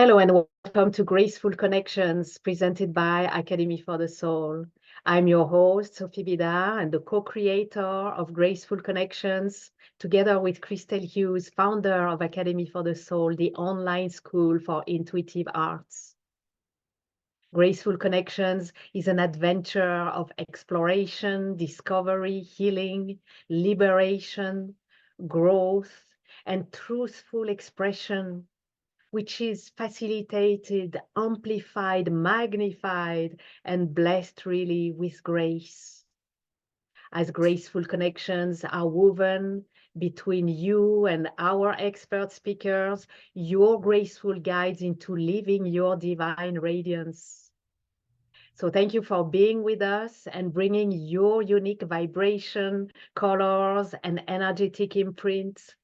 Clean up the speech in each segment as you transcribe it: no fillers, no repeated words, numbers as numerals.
Hello and welcome to Graceful Connections presented by Academy for the Soul. I'm your host, Sophie Bidar, and the co-creator of Graceful Connections, together with Christel Hughes, founder of Academy for the Soul, the online school for intuitive arts. Graceful Connections is an adventure of exploration, discovery, healing, liberation, growth, and truthful expression, which is facilitated, amplified, magnified, and blessed really with grace. As graceful connections are woven between you and our expert speakers, your graceful guides into living your divine radiance. So thank you for being with us and bringing your unique vibration, colors, and energetic imprints,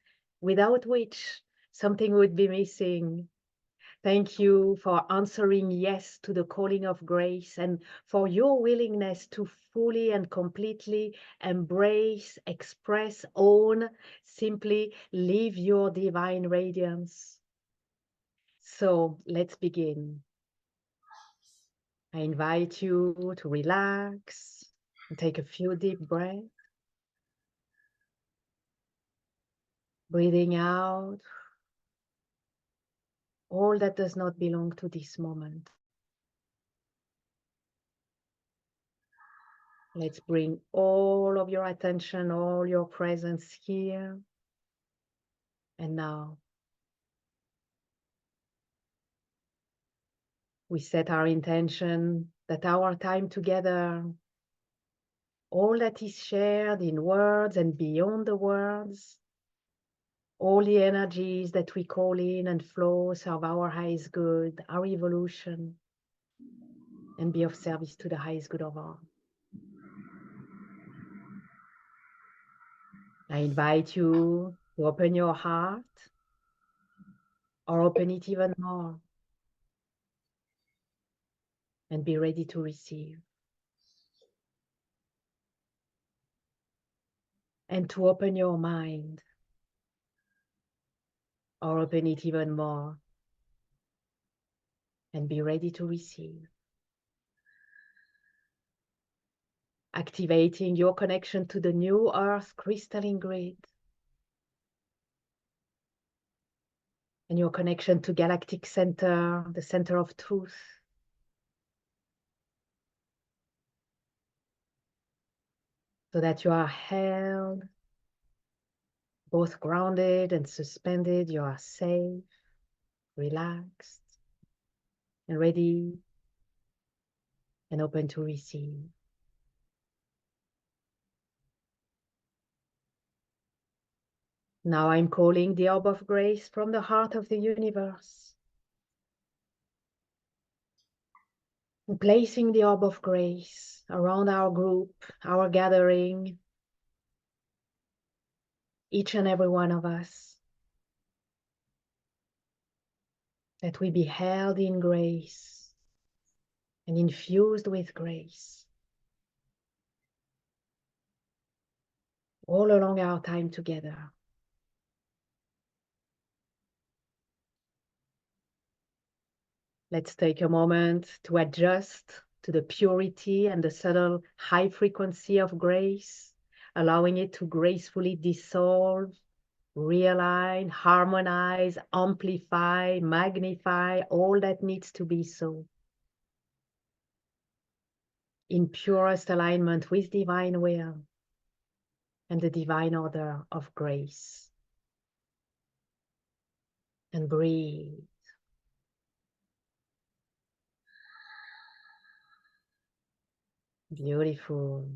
without which something would be missing. Thank you for answering yes to the calling of grace and for your willingness to fully and completely embrace, express, own, simply live your divine radiance. So let's begin. I invite you to relax and take a few deep breaths. Breathing out all that does not belong to this moment. Let's bring all of your attention, all your presence here and now. We set our intention that our time together, all that is shared in words and beyond the words, all the energies that we call in and flow serve our highest good, our evolution, and be of service to the highest good of all. I invite you to open your heart or open it even more and be ready to receive. And to open your mind or open it even more and be ready to receive. Activating your connection to the new earth crystalline grid and your connection to galactic center, the center of truth. So that you are held, both grounded and suspended, you are safe, relaxed, and ready and open to receive. Now I'm calling the orb of grace from the heart of the universe. And placing the orb of grace around our group, our gathering, each and every one of us, that we be held in grace and infused with grace all along our time together. Let's take a moment to adjust to the purity and the subtle high frequency of grace, allowing it to gracefully dissolve, realign, harmonize, amplify, magnify all that needs to be so, in purest alignment with divine will and the divine order of grace. And breathe. Beautiful.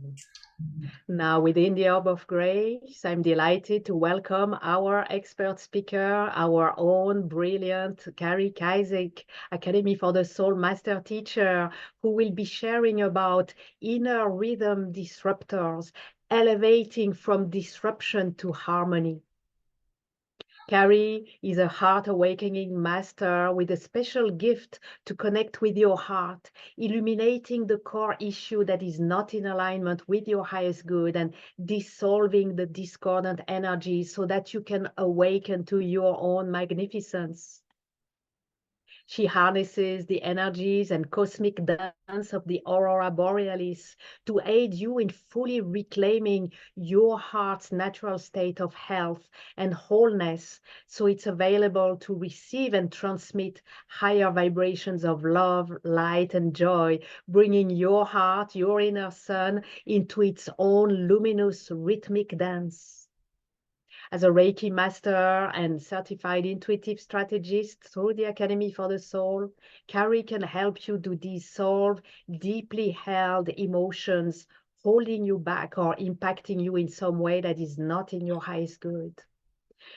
Now, within the orb of grace, I'm delighted to welcome our expert speaker, our own brilliant Kari Kiazyk, Academy for the Soul Master Teacher, who will be sharing about inner rhythm disruptors, elevating from disruption to harmony. Kari is a heart awakening master with a special gift to connect with your heart, illuminating the core issue that is not in alignment with your highest good and dissolving the discordant energies so that you can awaken to your own magnificence. She harnesses the energies and cosmic dance of the aurora borealis to aid you in fully reclaiming your heart's natural state of health and wholeness, so it's available to receive and transmit higher vibrations of love, light, and joy, bringing your heart, your inner sun, into its own luminous rhythmic dance. As a Reiki master and certified intuitive strategist through the Academy for the Soul, Kari can help you to dissolve deeply held emotions holding you back or impacting you in some way that is not in your highest good.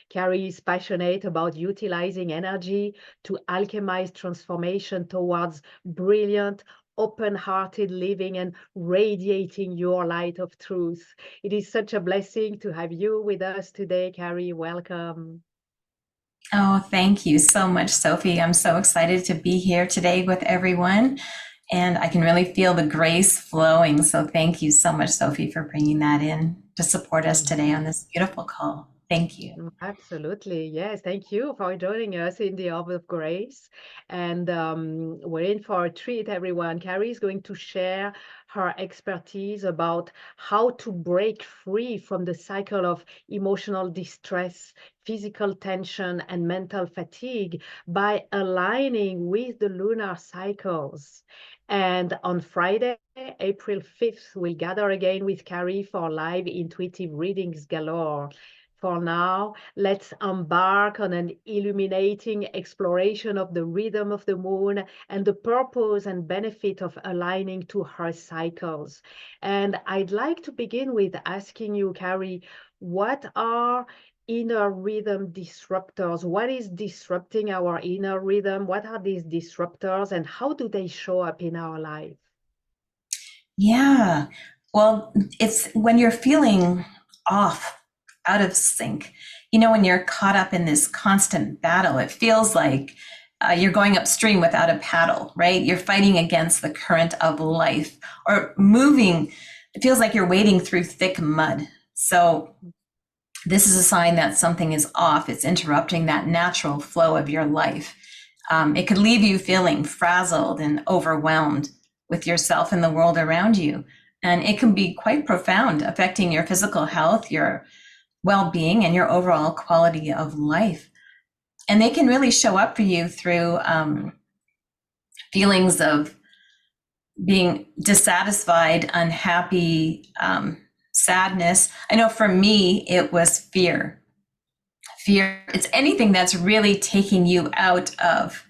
Kari is passionate about utilizing energy to alchemize transformation towards brilliant, open-hearted living and radiating your light of truth. It is such a blessing to have you with us today, Kari. Welcome. Oh, thank you so much, Sophie. I'm so excited to be here today with everyone, and I can really feel the grace flowing. So thank you so much, Sophie, for bringing that in to support us today on this beautiful call. Thank you. Absolutely. Yes. Thank you for joining us in the Hour of Grace. And we're in for a treat, everyone. Kari is going to share her expertise about how to break free from the cycle of emotional distress, physical tension, and mental fatigue by aligning with the lunar cycles. And on Friday, April 5th, we'll gather again with Kari for live intuitive readings galore. For now, let's embark on an illuminating exploration of the rhythm of the moon and the purpose and benefit of aligning to her cycles. And I'd like to begin with asking you, Kari, what are inner rhythm disruptors? What is disrupting our inner rhythm? What are these disruptors and how do they show up in our life? Yeah. Well, it's when you're feeling off, out of sync, when you're caught up in this constant battle, it feels like you're going upstream without a paddle, right? You're fighting against the current of life or moving. It feels like you're wading through thick mud. So this is a sign that something is off. It's interrupting that natural flow of your life. It could leave you feeling frazzled and overwhelmed with yourself and the world around you. And it can be quite profound, affecting your physical health, your well-being, and your overall quality of life. And they can really show up for you through feelings of being dissatisfied, unhappy, sadness. I know for me, it was fear. Fear, it's anything that's really taking you out of,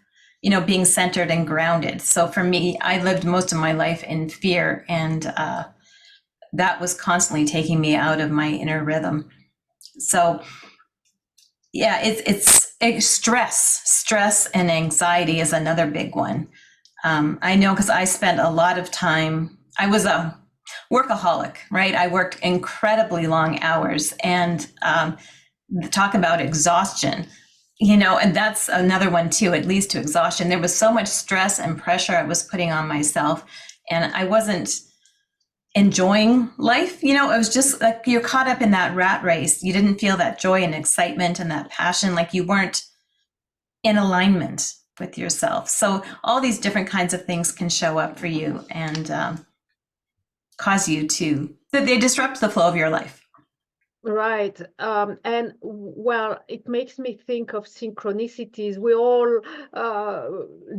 being centered and grounded. So for me, I lived most of my life in fear, and that was constantly taking me out of my inner rhythm. So yeah, it's stress and anxiety is another big one. I know because I spent a lot of time, I was a workaholic, right? I worked incredibly long hours, and talk about exhaustion, and that's another one too. It leads to exhaustion. There was so much stress and pressure I was putting on myself, and I wasn't enjoying life. It was just like you're caught up in that rat race. You didn't feel that joy and excitement and that passion, like you weren't in alignment with yourself. So all these different kinds of things can show up for you and cause you they disrupt the flow of your life. Right. And well, it makes me think of synchronicities. We all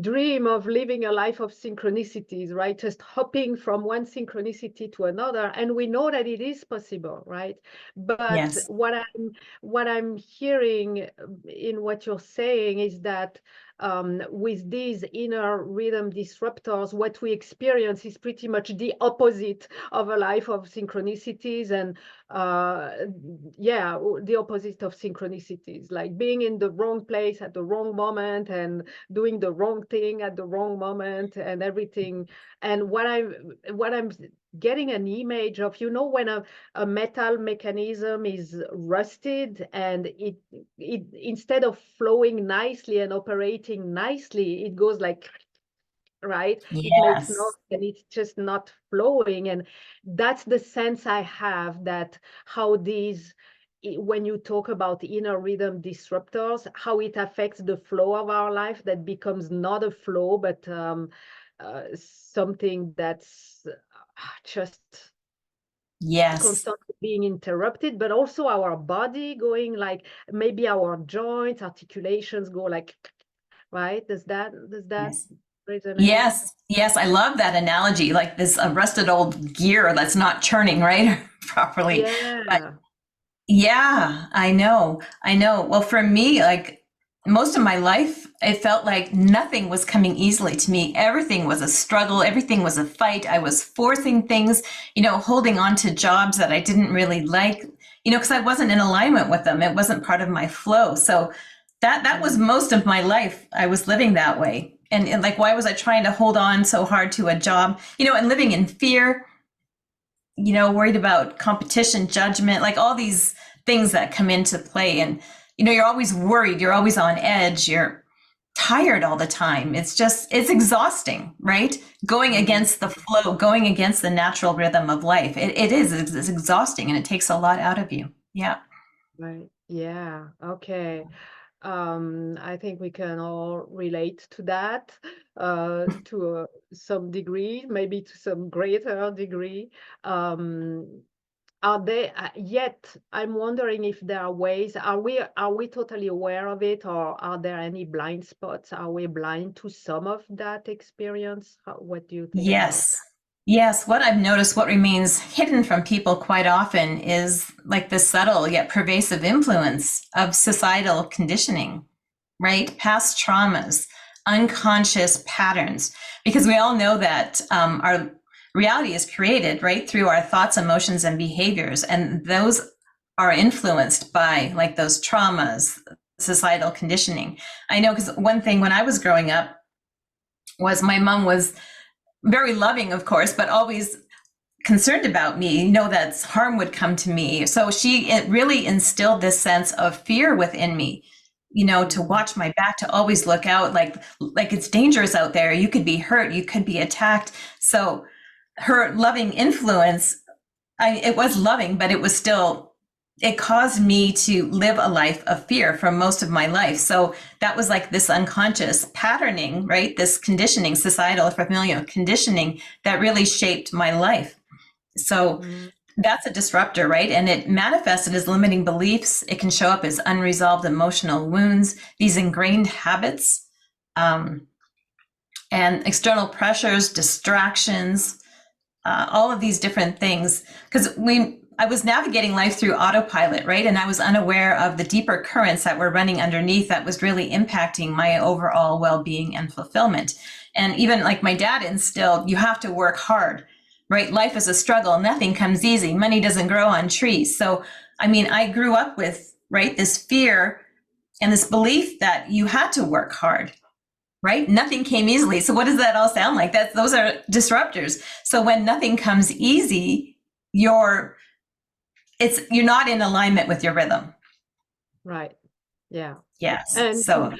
dream of living a life of synchronicities, right? Just hopping from one synchronicity to another. And we know that it is possible, right? But Yes. what I'm hearing in what you're saying is that with these inner rhythm disruptors, what we experience is pretty much the opposite of a life of synchronicities, and yeah, the opposite of synchronicities, like being in the wrong place at the wrong moment and doing the wrong thing at the wrong moment and everything. And what I'm getting an image of, when a metal mechanism is rusted and it instead of flowing nicely and operating nicely, it goes like, right? It makes noise Yes. and it's just not flowing. And that's the sense I have, that how these when you talk about inner rhythm disruptors, how it affects the flow of our life, that becomes not a flow, but something that's just Yes. constantly being interrupted, but also our body going like, maybe our joints, articulations go like, right? Does that Yes. resonate? Yes. Yes. I love that analogy. Like this rusted old gear that's not churning, right? Properly. But Yeah. yeah, I know. I know. Well, for me, like most of my life, it felt like nothing was coming easily to me. Everything was a struggle. Everything was a fight. I was forcing things, holding on to jobs that I didn't really like, because I wasn't in alignment with them. It wasn't part of my flow. So that was most of my life. I was living that way. And like, why was I trying to hold on so hard to a job, and living in fear, worried about competition, judgment, like all these things that come into play. And, you're always worried, you're always on edge, you're tired all the time. It's exhausting, right? Going against the flow, going against the natural rhythm of life. It's exhausting and it takes a lot out of you. Yeah. Right. Yeah. Okay. I think we can all relate to that, to some degree, maybe to some greater degree. Um, are they yet? I'm wondering if there are ways. Are we totally aware of it, or are there any blind spots? Are we blind to some of that experience? What do you think about Yes. Yes. What I've noticed, what remains hidden from people quite often is like the subtle yet pervasive influence of societal conditioning, right? Past traumas, unconscious patterns, because we all know that our reality is created, right, through our thoughts, emotions, and behaviors. And those are influenced by like those traumas, societal conditioning. I know because one thing when I was growing up was my mom was very loving, of course, but always concerned about me, that harm would come to me. So it really instilled this sense of fear within me, to watch my back, to always look out, like it's dangerous out there. You could be hurt, you could be attacked. So her loving influence, it was loving, but it caused me to live a life of fear for most of my life. So that was like this unconscious patterning, right? This conditioning, societal, familial conditioning that really shaped my life. So that? that's a disruptor, right? And it manifested as limiting beliefs. It can show up as unresolved emotional wounds, these ingrained habits, and external pressures, distractions, all of these different things. Because I was navigating life through autopilot, right? And I was unaware of the deeper currents that were running underneath that was really impacting my overall well-being and fulfillment. And even like my dad instilled, you have to work hard, right? Life is a struggle. Nothing comes easy. Money doesn't grow on trees. So, I grew up with, right, this fear and this belief that you had to work hard, right? Nothing came easily. So what does that all sound like? Those are disruptors. So when nothing comes easy, you're not in alignment with your rhythm. Right. Yeah. Yes. And So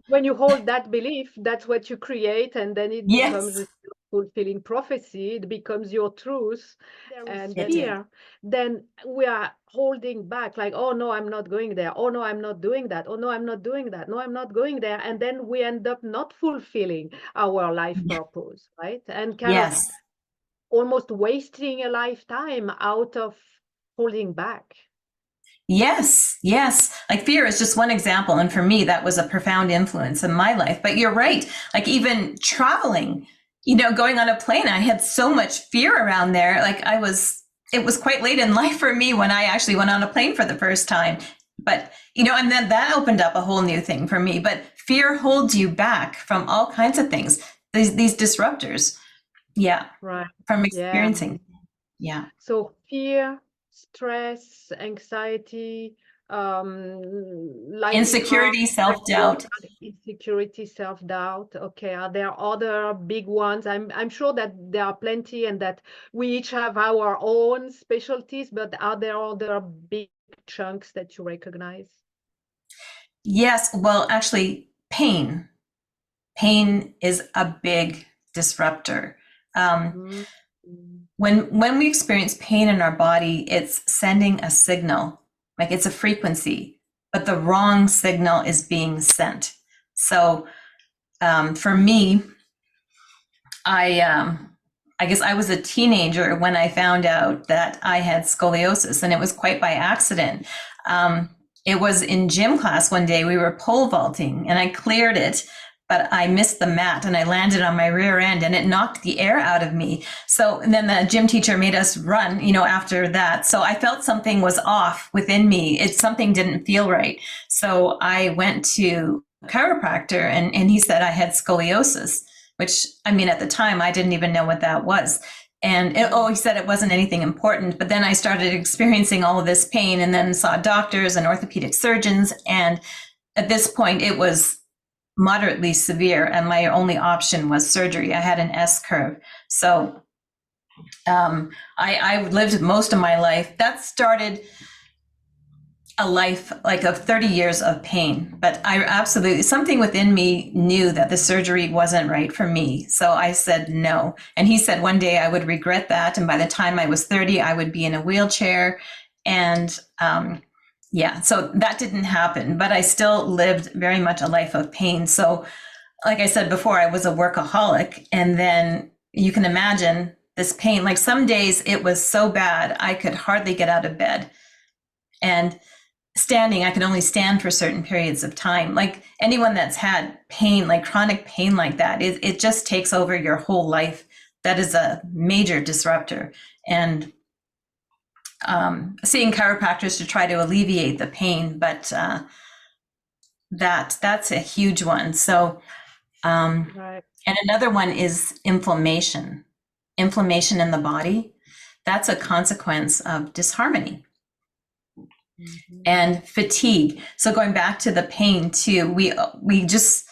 when you hold that belief, that's what you create, and then it becomes yes, a fulfilling prophecy. It becomes your truth. There is it did. fear, then we are holding back, like, oh no, I'm not going there. Oh no, I'm not doing that. Oh no, I'm not doing that. No, I'm not going there. And then we end up not fulfilling our life purpose, right? And kind of Yes. almost wasting a lifetime out of holding back. Yes, yes. Like fear is just one example. And for me, that was a profound influence in my life. But you're right. Like even traveling, going on a plane, I had so much fear around there. Like it was quite late in life for me when I actually went on a plane for the first time. But, and then that opened up a whole new thing for me. But fear holds you back from all kinds of things, these disruptors. Yeah. Right. From Yeah. experiencing. Yeah. So fear, stress, anxiety, like it hurts, Insecurity, like what self-doubt. are the insecurity, self-doubt. Okay, are there other big ones? I'm sure that there are plenty, and that we each have our own specialties, but are there other big chunks that you recognize? Yes. Well, actually, pain. Pain is a big disruptor. Mm. When we experience pain in our body, it's sending a signal, Like it's a frequency, but the wrong signal is being sent. So for me, I guess I was a teenager when I found out that I had scoliosis, and it was quite by accident. It was in gym class one day, we were pole vaulting and I cleared it, but I missed the mat and I landed on my rear end and it knocked the air out of me. So and then the gym teacher made us run, after that. So I felt something was off within me. Something didn't feel right. So I went to a chiropractor and he said I had scoliosis, which, I mean, at the time, I didn't even know what that was. And he said it wasn't anything important. But then I started experiencing all of this pain and then saw doctors and orthopedic surgeons. And at this point, it was moderately severe. And my only option was surgery. I had an S curve. So I lived most of my life. That started a life like of 30 years of pain, but I absolutely, something within me knew that the surgery wasn't right for me. So I said no. And he said one day I would regret that. And by the time I was 30, I would be in a wheelchair. And so that didn't happen, but I still lived very much a life of pain. So like I said before, I was a workaholic. And then you can imagine this pain, like some days it was so bad, I could hardly get out of bed. And standing, I can only stand for certain periods of time. Like anyone that's had pain, like chronic pain like that, it just takes over your whole life. That is a major disruptor. And seeing chiropractors to try to alleviate the pain, but that's a huge one. So, Right. and another one is inflammation. Inflammation in the body, that's a consequence of disharmony. Mm-hmm. And fatigue. So going back to the pain too, we just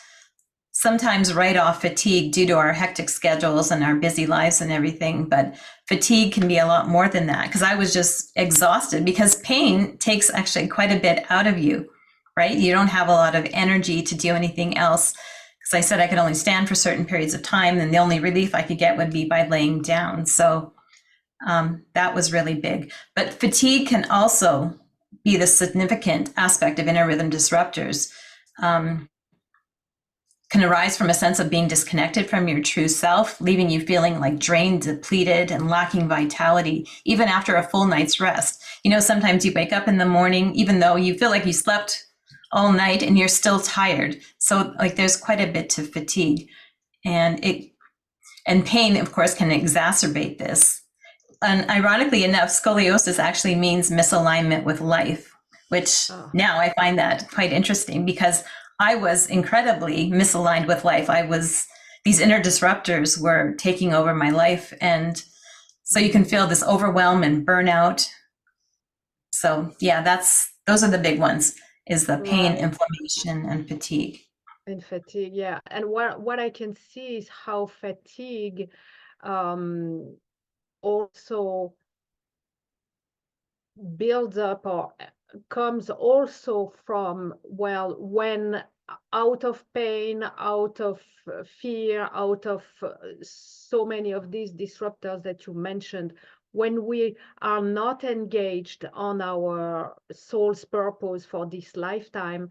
sometimes write off fatigue due to our hectic schedules and our busy lives and everything. But fatigue can be a lot more than that, because I was just exhausted, because pain takes actually quite a bit out of you, right? You don't have a lot of energy to do anything else. Because I said I could only stand for certain periods of time, and the only relief I could get would be by laying down. So that was really big. But fatigue can also be the significant aspect of inner rhythm disruptors. Can arise from a sense of being disconnected from your true self, leaving you feeling like drained, depleted, and lacking vitality, even after a full night's rest. Sometimes you wake up in the morning, even though you feel like you slept all night and you're still tired. So like there's quite a bit to fatigue, and pain, of course, can exacerbate this. And ironically enough, scoliosis actually means misalignment with life, which now I find that quite interesting, because I was incredibly misaligned with life. These inner disruptors were taking over my life. And so you can feel this overwhelm and burnout. So yeah, those are the big ones, is the pain, Right. inflammation, and fatigue. And fatigue, yeah. And what I can see is how fatigue also builds up or comes also from, when out of pain, out of fear, out of so many of these disruptors that you mentioned, when we are not engaged on our soul's purpose for this lifetime,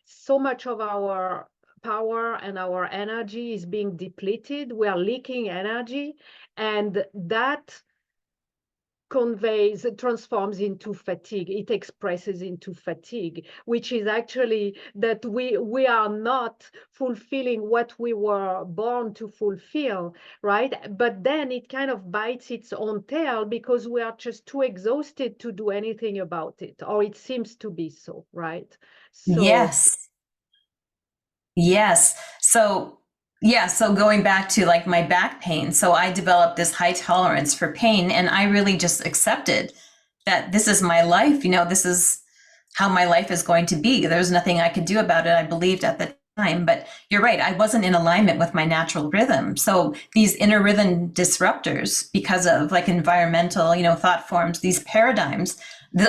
so much of our power and our energy is being depleted. We are leaking energy, and that transforms into fatigue. It expresses into fatigue, which is actually that we are not fulfilling what we were born to fulfill, right? But then it kind of bites its own tail, because we are just too exhausted to do anything about it, or it seems to be so, right? So Yes. So going back to like my back pain, so I developed this high tolerance for pain, and I really just accepted that this is my life. This is how my life is going to be. There's nothing I could do about it, I believed at the time. But you're right, I wasn't in alignment with my natural rhythm. So these inner rhythm disruptors, because of like environmental, thought forms, these paradigms,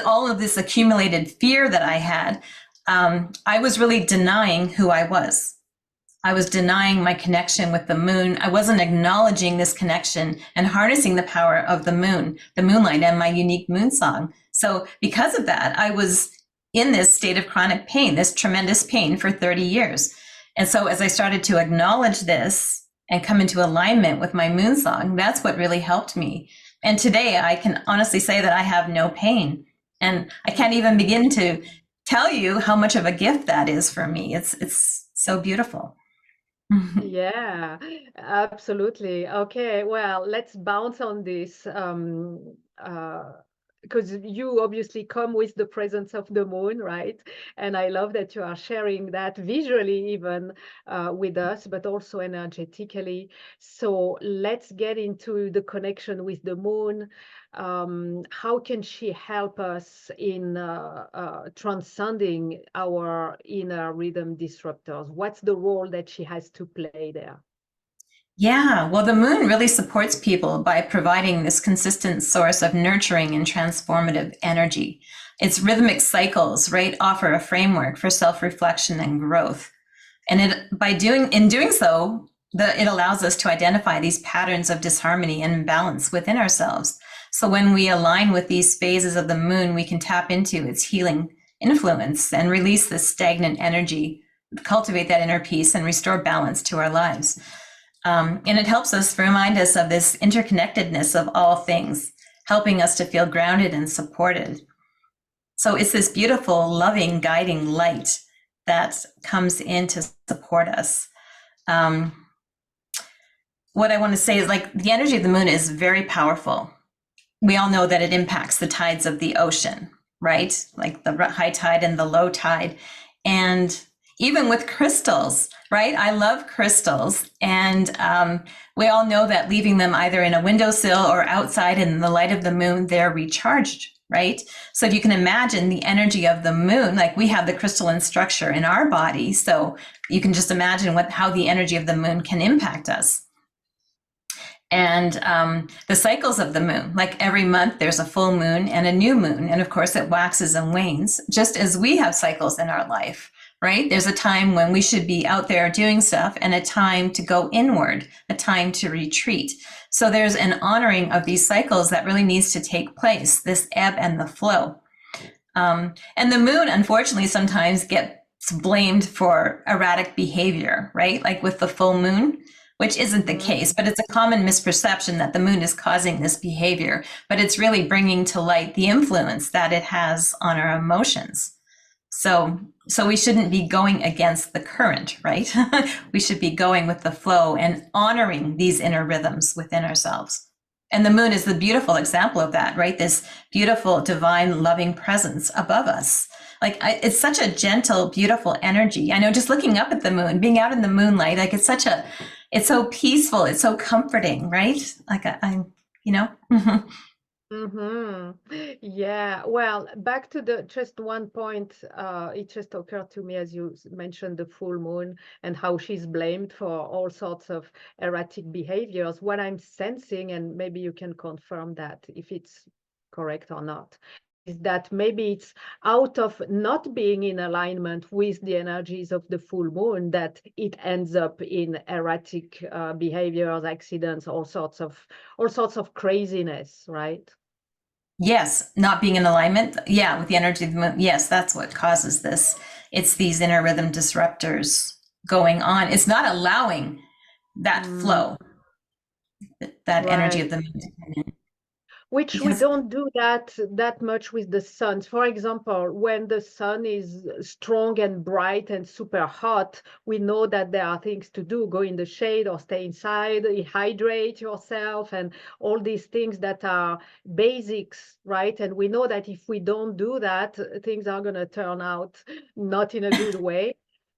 all of this accumulated fear that I had, I was really denying who I was. I was denying my connection with the moon. I wasn't acknowledging this connection and harnessing the power of the moon, the moonlight, and my unique moon song. So because of that, I was in this state of chronic pain, this tremendous pain for 30 years. And so as I started to acknowledge this and come into alignment with my moon song, that's what really helped me. And today I can honestly say that I have no pain. And I can't even begin to tell you how much of a gift that is for me. It's so beautiful. Yeah, absolutely. Okay, well, let's bounce on this. Because you obviously come with the presence of the moon, right? And I love that you are sharing that visually, even with us, but also energetically. So let's get into the connection with the moon. How can she help us in transcending our inner rhythm disruptors? What's the role that she has to play there? Yeah, well, the moon really supports people by providing this consistent source of nurturing and transformative energy. Its rhythmic cycles, right, offer a framework for self-reflection and growth. And in doing so, it allows us to identify these patterns of disharmony and imbalance within ourselves. So when we align with these phases of the moon, we can tap into its healing influence and release this stagnant energy, cultivate that inner peace, and restore balance to our lives. And it helps us remind us of this interconnectedness of all things, helping us to feel grounded and supported. So it's this beautiful, loving, guiding light that comes in to support us. What I want to say is, like, the energy of the moon is very powerful. We all know that it impacts the tides of the ocean, right? Like the high tide and the low tide. And even with crystals, right? I love crystals. And we all know that leaving them either in a windowsill or outside in the light of the moon, they're recharged, right? So if you can imagine the energy of the moon, like we have the crystalline structure in our body. So you can just imagine how the energy of the moon can impact us. And the cycles of the moon, like every month there's a full moon and a new moon. And of course it waxes and wanes, just as we have cycles in our life, right? There's a time when we should be out there doing stuff and a time to go inward, a time to retreat. So there's an honoring of these cycles that really needs to take place, this ebb and the flow. And the moon, unfortunately, sometimes gets blamed for erratic behavior, right? Like with the full moon, which isn't the case, but it's a common misperception that the moon is causing this behavior, but it's really bringing to light the influence that it has on our emotions. So we shouldn't be going against the current, right? We should be going with the flow and honoring these inner rhythms within ourselves. And the moon is the beautiful example of that, right? This beautiful, divine, loving presence above us. Like it's such a gentle, beautiful energy. I know, just looking up at the moon, being out in the moonlight, like it's so peaceful. It's so comforting, right? Like I'm. Yeah, well, back to just one point, it just occurred to me as you mentioned the full moon and how she's blamed for all sorts of erratic behaviors. What I'm sensing, and maybe you can confirm that if it's correct or not, is that maybe it's out of not being in alignment with the energies of the full moon that it ends up in erratic behaviors, accidents, all sorts of craziness, right? Yes, not being in alignment. Yeah, with the energy of the moon. Yes, that's what causes this. It's these inner rhythm disruptors going on. It's not allowing that flow, that energy of the moon to come in. Which we don't do that much with the sun. For example, when the sun is strong and bright and super hot, we know that there are things to do: go in the shade or stay inside, hydrate yourself, and all these things that are basics, right? And we know that if we don't do that, things are going to turn out not in a good way.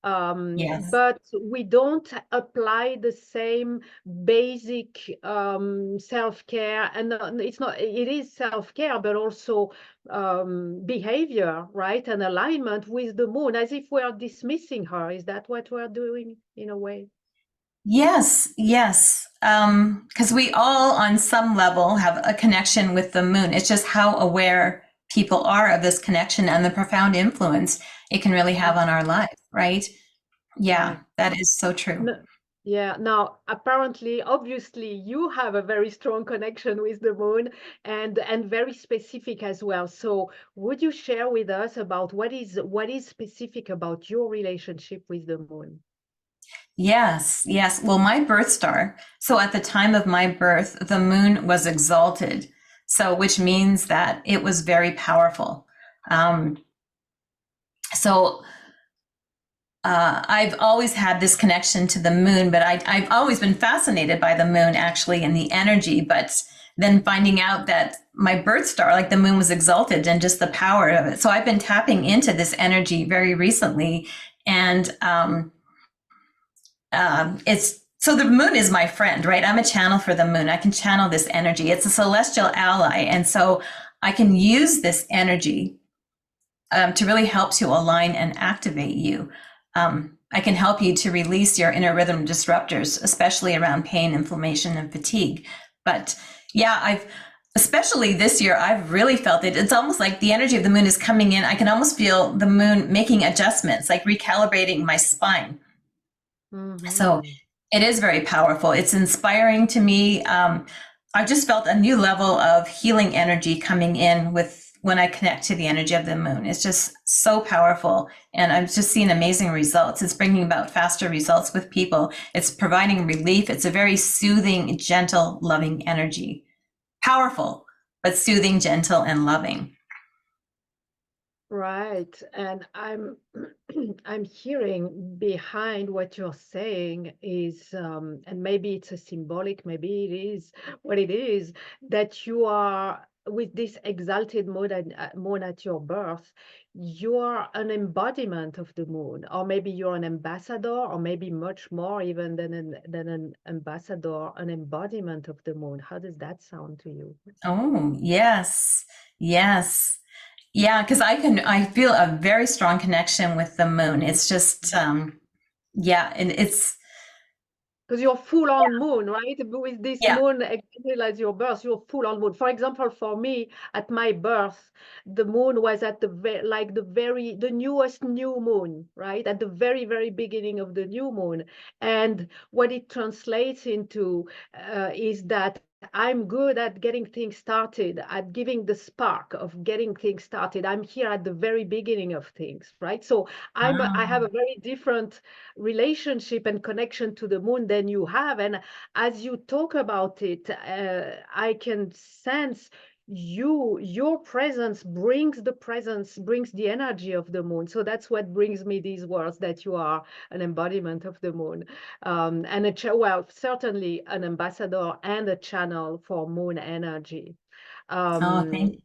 Yes. But we don't apply the same basic self-care, and it is self-care, but also behavior, right? And alignment with the moon, as if we're dismissing her. Is that what we're doing in a way? Yes, yes. Because we all, on some level, have a connection with the moon. It's just how aware people are of this connection and the profound influence it can really have on our lives, right? Yeah, that is so true. Yeah. Now, apparently, obviously, you have a very strong connection with the moon and very specific as well. So, would you share with us about what is specific about your relationship with the moon? Yes, yes. Well, my birth star. So at the time of my birth, the moon was exalted. So, which means that it was very powerful. Um, so I've always had this connection to the moon, but I've always been fascinated by the moon actually and the energy. But then finding out that my birth star, like the moon was exalted and just the power of it. So I've been tapping into this energy very recently. And it's so the moon is my friend, right? I'm a channel for the moon. I can channel this energy. It's a celestial ally. And so I can use this energy to really help to align and activate you. I can help you to release your inner rhythm disruptors, especially around pain, inflammation, and fatigue. But yeah, especially this year, I've really felt it. It's almost like the energy of the moon is coming in. I can almost feel the moon making adjustments, like recalibrating my spine. So Mm-hmm. it is very powerful. It's inspiring to me. I just felt a new level of healing energy coming in with when I connect to the energy of the moon. It's just so powerful. And I'm just seeing amazing results. It's bringing about faster results with people. It's providing relief. It's a very soothing, gentle, loving energy. Powerful, but soothing, gentle, and loving. Right. And I'm I'm hearing behind what you're saying is and maybe it's a symbolic, maybe it is what it is, that you are with this exalted moon at your birth, you are an embodiment of the moon, or maybe you're an ambassador, or maybe much more even than an ambassador, an embodiment of the moon. How does that sound to you? Oh, yes. Yes. Yeah, because I feel a very strong connection with the moon. It's just, yeah, and it's, Because you're full on moon, right? With this yeah. moon exactly like your birth, you're full on moon. For example, for me, at my birth, the moon was at the newest new moon, right? At the very, very beginning of the new moon. And what it translates into is that I'm good at getting things started, at giving the spark of getting things started. I'm here at the very beginning of things, right? So I have a very different relationship and connection to the moon than you have. And as you talk about it, I can sense your presence brings the energy of the moon. So that's what brings me these words, that you are an embodiment of the moon, and well, certainly an ambassador and a channel for moon energy. Oh, um, thank you.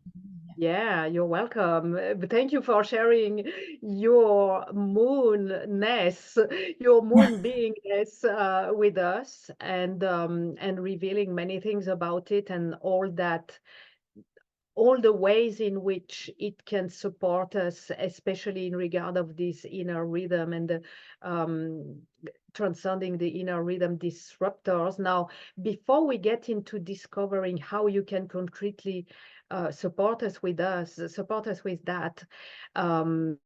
yeah, you're welcome. But thank you for sharing your moonness, your moon beingness with us, and revealing many things about it and all the ways in which it can support us, especially in regard of this inner rhythm and the transcending the inner rhythm disruptors. Now, before we get into discovering how you can concretely support us with that. Um,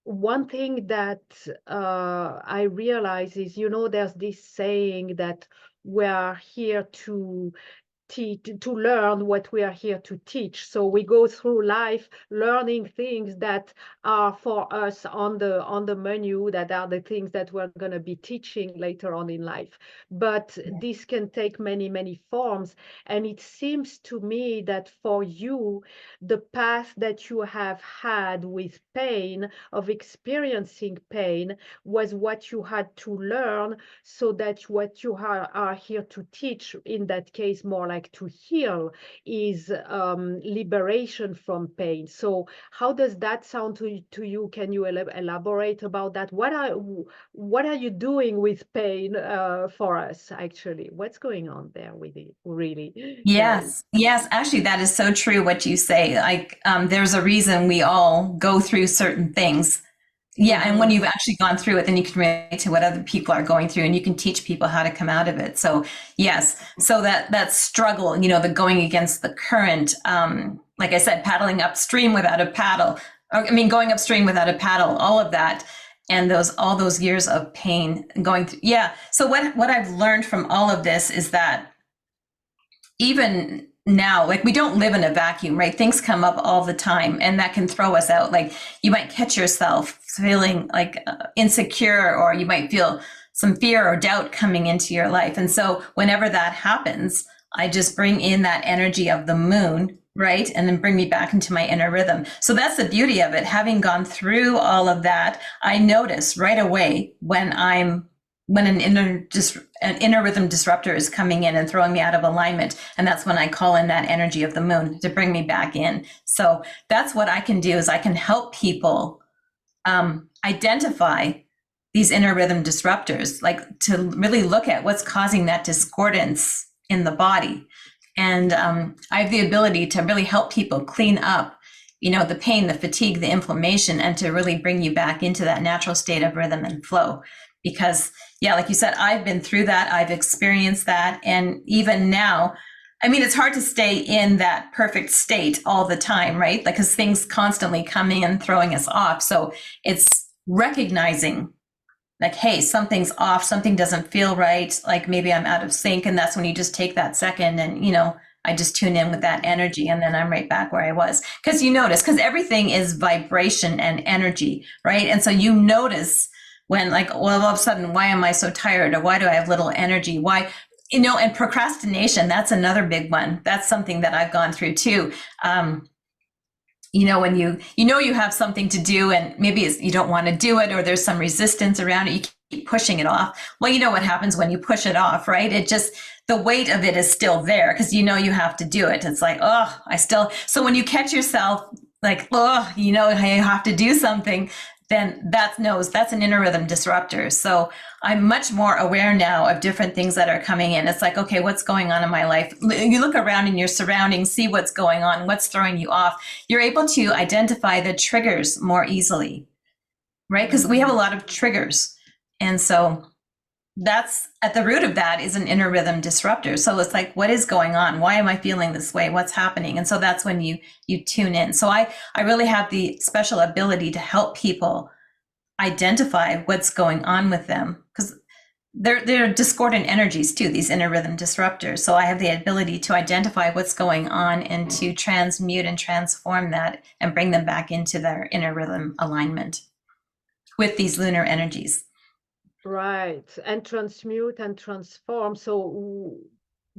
One thing that I realize is, there's this saying that we are here to learn what we are here to teach. So we go through life learning things that are for us on the menu, that are the things that we're going to be teaching later on in life. But this can take many, many forms. And it seems to me that for you, the path that you have had with pain, of experiencing pain, was what you had to learn, so that what you are here to teach, in that case more like to heal, is liberation from pain. So how does that sound to you? Can you elaborate about that? What are you doing with pain for us, actually? What's going on there with it, really, Kari? Yes, yes, actually, that is so true what you say. Like, there's a reason we all go through certain things. Yeah, and when Mm-hmm. you've actually gone through it, then you can relate to what other people are going through, and you can teach people how to come out of it. So, yes, so that struggle, the going against the current, like I said, paddling upstream without a paddle, or, I mean, going upstream without a paddle, all of that. and all those years of pain going through. Yeah. So what I've learned from all of this is that even now, like, we don't live in a vacuum, right? Things come up all the time, and that can throw us out. Like, you might catch yourself feeling like insecure, or you might feel some fear or doubt coming into your life. And so whenever that happens, I just bring in that energy of the moon, right? And then bring me back into my inner rhythm. So that's the beauty of it. Having gone through all of that, I notice right away when an inner rhythm disruptor is coming in and throwing me out of alignment. And that's when I call in that energy of the moon to bring me back in. So that's what I can do, is I can help people identify these inner rhythm disruptors, like to really look at what's causing that discordance in the body. And I have the ability to really help people clean up, the pain, the fatigue, the inflammation, and to really bring you back into that natural state of rhythm and flow. Because, yeah, like you said, I've been through that. I've experienced that. And even now, I mean, it's hard to stay in that perfect state all the time, right? Like, because things constantly come in, throwing us off. So it's recognizing, like, hey, something's off, something doesn't feel right. Like, maybe I'm out of sync. And that's when you just take that second and, I just tune in with that energy, and then I'm right back where I was. Because you notice, because everything is vibration and energy, right? And so you notice when, like, well, all of a sudden, why am I so tired? Or why do I have little energy? Why, and procrastination, that's another big one. That's something that I've gone through too. When you have something to do, and maybe you don't want to do it, or there's some resistance around it, you keep pushing it off. Well, you know what happens when you push it off, right? It just, the weight of it is still there, because you have to do it. It's like, so when you catch yourself like, you have to do something, then that's an inner rhythm disruptor. So I'm much more aware now of different things that are coming in. It's like, okay, what's going on in my life? You look around in your surroundings, see what's going on, what's throwing you off. You're able to identify the triggers more easily, right? Because we have a lot of triggers. And so that's at the root of that is an inner rhythm disruptor. So it's like, what is going on? Why am I feeling this way? What's happening? And so that's when you tune in. So I really have the special ability to help people identify what's going on with them, because they're discordant energies too, these inner rhythm disruptors. So I have the ability to identify what's going on and to transmute and transform that and bring them back into their inner rhythm alignment with these lunar energies. Right. And transmute and transform. So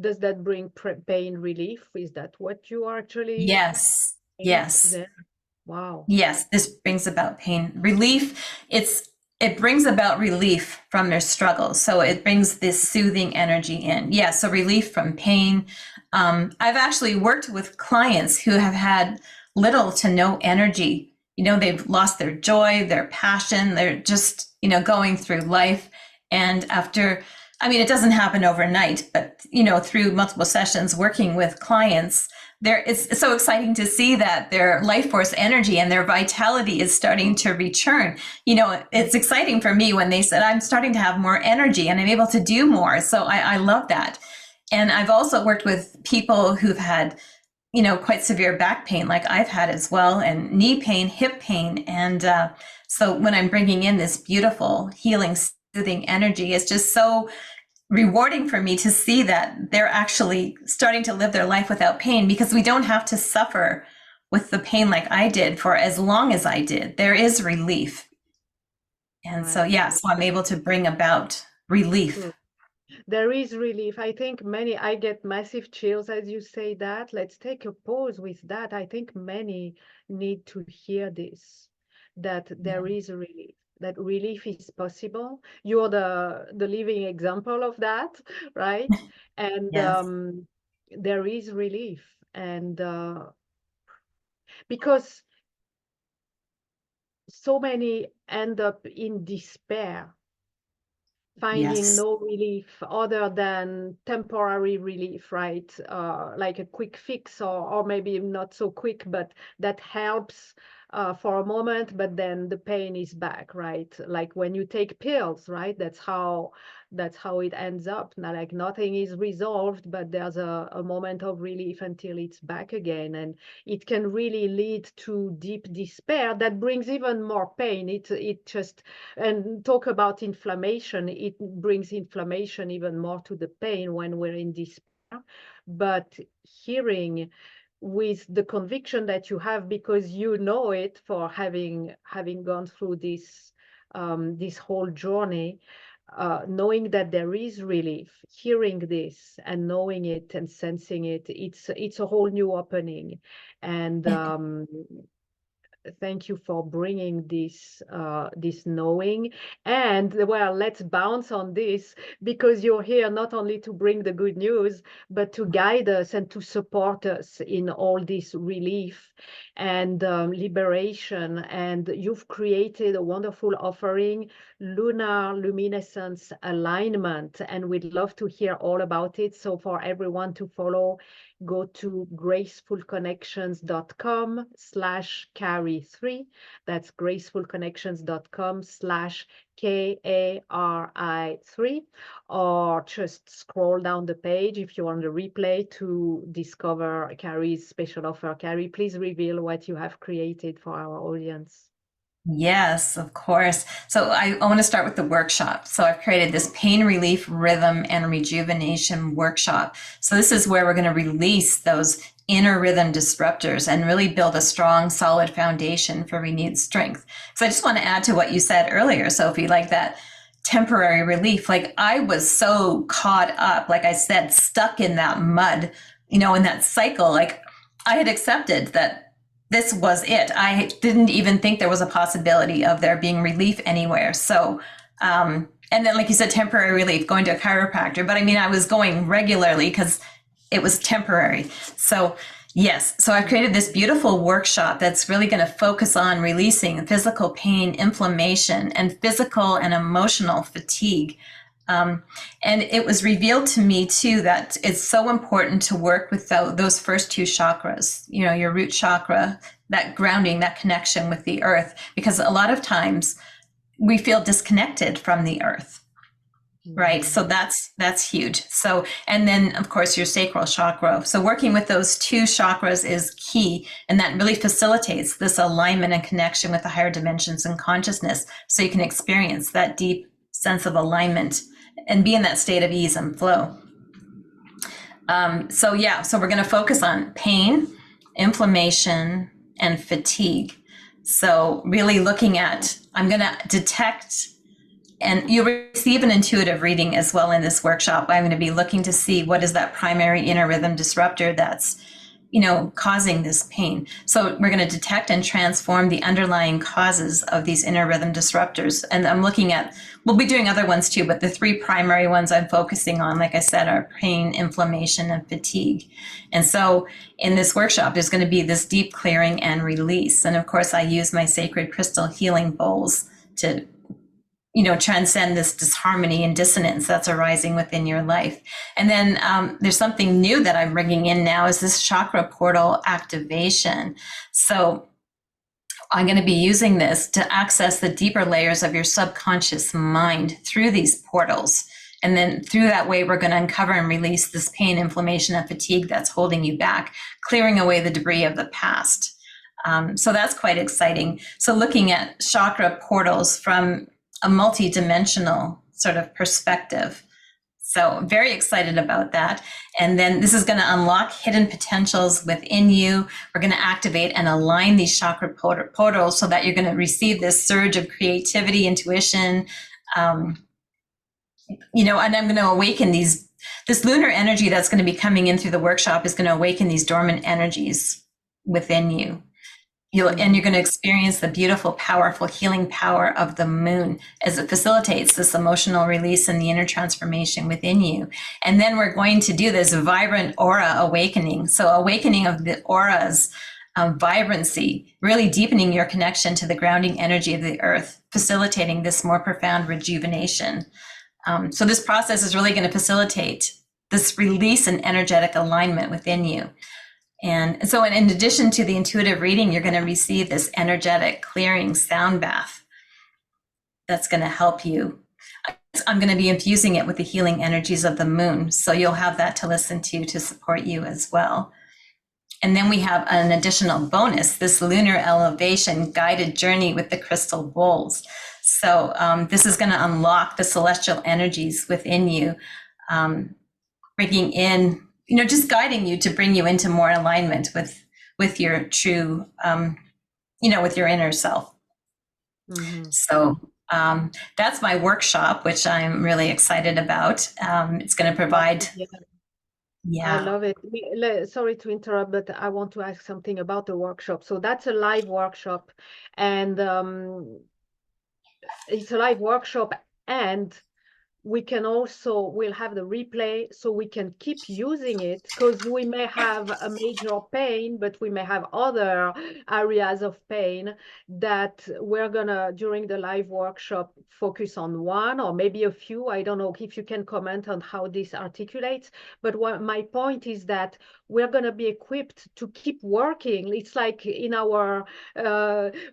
does that bring pain relief? Is that what you are actually? Yes. Yes. There? Wow. Yes. This brings about pain relief. It brings about relief from their struggles. So it brings this soothing energy in. Yeah. So relief from pain. I've actually worked with clients who have had little to no energy. They've lost their joy, their passion. They're just, going through life. And it doesn't happen overnight, but, through multiple sessions working with clients, it's so exciting to see that their life force energy and their vitality is starting to return. It's exciting for me when they said, I'm starting to have more energy and I'm able to do more. So I love that. And I've also worked with people who've had, quite severe back pain, like I've had as well, and knee pain, hip pain. And so when I'm bringing in this beautiful healing, soothing energy, it's just so rewarding for me to see that they're actually starting to live their life without pain, because we don't have to suffer with the pain like I did for as long as I did. There is relief. And so, so I'm able to bring about relief. There is relief. I think I get massive chills as you say that. Let's take a pause with that. I think many need to hear this, that there is a relief, that relief is possible. You're the living example of that, right? And there is relief. And because so many end up in despair, finding no relief other than temporary relief, right? Like a quick fix, or maybe not so quick, but that helps for a moment, but then the pain is back, right? Like when you take pills, right? That's how it ends up. Not like nothing is resolved, but there's a moment of relief until it's back again. And it can really lead to deep despair that brings even more pain. It just, and talk about inflammation, it brings inflammation even more to the pain when we're in despair. But hearing with the conviction that you have, because you know it for having gone through this whole journey, knowing that there is relief, hearing this and knowing it and sensing it, it's a whole new opening. And thank you for bringing this knowing. And well, let's bounce on this, because you're here not only to bring the good news, but to guide us and to support us in all this relief and liberation. And you've created a wonderful offering, lunar luminescence alignment, and we'd love to hear all about it. So for everyone to follow, go to gracefulconnections.com/Kari3. That's gracefulconnections.com/KARI3, or just scroll down the page if you want the replay to discover Kari's special offer. Kari, please reveal what you have created for our audience. Yes, of course. So I want to start with the workshop. So I've created this pain relief, rhythm, and rejuvenation workshop. So this is where we're going to release those inner rhythm disruptors and really build a strong, solid foundation for renewed strength. So I just want to add to what you said earlier, Sophie, like that temporary relief. Like I was so caught up, like I said, stuck in that mud, in that cycle. Like I had accepted that this was it. I didn't even think there was a possibility of there being relief anywhere. So, and then like you said, temporary relief, going to a chiropractor. But I mean, I was going regularly because it was temporary. So yes, so I've created this beautiful workshop that's really going to focus on releasing physical pain, inflammation, and physical and emotional fatigue. And it was revealed to me too that it's so important to work with those first two chakras, your root chakra, that grounding, that connection with the earth, because a lot of times we feel disconnected from the earth, right? So that's huge. So, and then of course your sacral chakra. So working with those two chakras is key, and that really facilitates this alignment and connection with the higher dimensions and consciousness, so you can experience that deep sense of alignment and be in that state of ease and flow. So we're going to focus on pain, inflammation, and fatigue. So really looking at, I'm going to detect, and you'll receive an intuitive reading as well in this workshop. I'm going to be looking to see what is that primary inner rhythm disruptor that's causing this pain. So we're going to detect and transform the underlying causes of these inner rhythm disruptors. And I'm looking at, we'll be doing other ones too, but the three primary ones I'm focusing on, like I said, are pain, inflammation, and fatigue. And so in this workshop, there's going to be this deep clearing and release. And of course, I use my sacred crystal healing bowls to transcend this disharmony and dissonance that's arising within your life. And then there's something new that I'm bringing in now, is this chakra portal activation. So I'm going to be using this to access the deeper layers of your subconscious mind through these portals. And then through that way, we're going to uncover and release this pain, inflammation, and fatigue that's holding you back, clearing away the debris of the past. So that's quite exciting. So looking at chakra portals from a multi-dimensional sort of perspective. So very excited about that. And then this is going to unlock hidden potentials within you. We're going to activate and align these chakra portals so that you're going to receive this surge of creativity, intuition, and I'm going to awaken this lunar energy that's going to be coming in through the workshop is going to awaken these dormant energies within you. And you're going to experience the beautiful, powerful healing power of the moon as it facilitates this emotional release and the inner transformation within you. And then we're going to do this vibrant aura awakening. So awakening of the aura's vibrancy, really deepening your connection to the grounding energy of the earth, facilitating this more profound rejuvenation. So this process is really going to facilitate this release and energetic alignment within you. And so in addition to the intuitive reading, you're going to receive this energetic clearing sound bath that's going to help you. I'm going to be infusing it with the healing energies of the moon. So you'll have that to listen to support you as well. And then we have an additional bonus, this lunar elevation guided journey with the crystal bowls. So this is going to unlock the celestial energies within you, bringing in, just guiding you to bring you into more alignment with your true, with your inner self. Mm-hmm. So that's my workshop, which I'm really excited about. It's going to provide. Yeah. I love it. Sorry to interrupt, but I want to ask something about the workshop. So that's a live workshop, and it's a live workshop, and we'll have the replay, so we can keep using it, because we may have a major pain, but we may have other areas of pain that we're gonna, during the live workshop, focus on one or maybe a few. I don't know if you can comment on how this articulates, but my point is that we're gonna be equipped to keep working. It's like in our,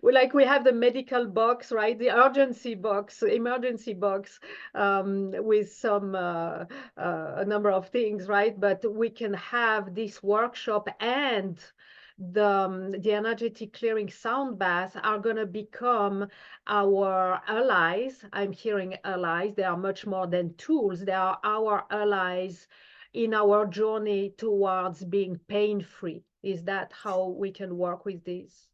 we have the medical box, right? The emergency box, with some a number of things, right? But we can have this workshop, and the energetic clearing sound baths are going to become our allies. I'm hearing allies. They are much more than tools. They are our allies in our journey towards being pain-free. Is that how we can work with this?